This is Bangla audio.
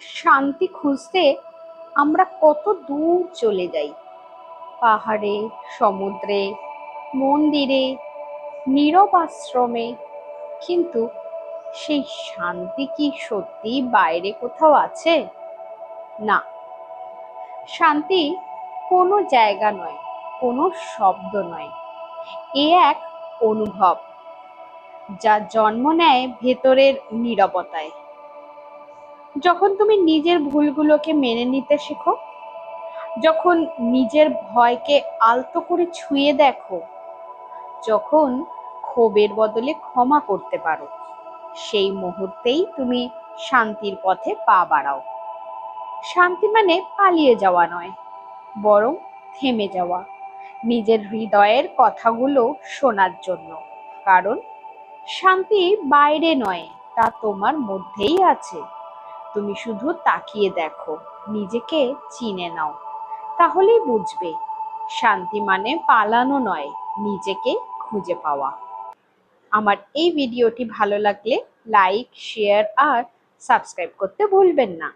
শান্তি খুঁজতে আমরা কত দূর চলে যাই, পাহাড়ে, সমুদ্রে, মন্দিরে, নীরব আশ্রমে। কিন্তু সেই শান্তি কি সত্যি বাইরে কোথাও আছে? না, শান্তি কোনো জায়গা নয়, কোনো শব্দ নয়। এ এক অনুভব যা জন্ম নেয় ভেতরের নীরবতায়। যখন তুমি নিজের ভুলগুলোকে মেনে নিতে শেখো, যখন নিজের ভয়কে আলতো করে ছুঁয়ে দেখো, যখন ক্ষোভের বদলে ক্ষমা করতে পারো, সেই মুহূর্তেই তুমি শান্তির পথে পা বাড়াও। শান্তি মানে পালিয়ে যাওয়া নয়, বরং থেমে যাওয়া, নিজের হৃদয়ের কথাগুলো শোনার জন্য। কারণ শান্তি বাইরে নয়, তা তোমার মধ্যেই আছে। তুমি শুধু তাকিয়ে দেখো, নিজেকে চিনে নাও, তাহলেই বুঝবে শান্তি মানে পালানো নয়, নিজেকে খুঁজে পাওয়া। আমার এই ভিডিওটি ভালো লাগলে লাইক, শেয়ার আর সাবস্ক্রাইব করতে ভুলবেন না।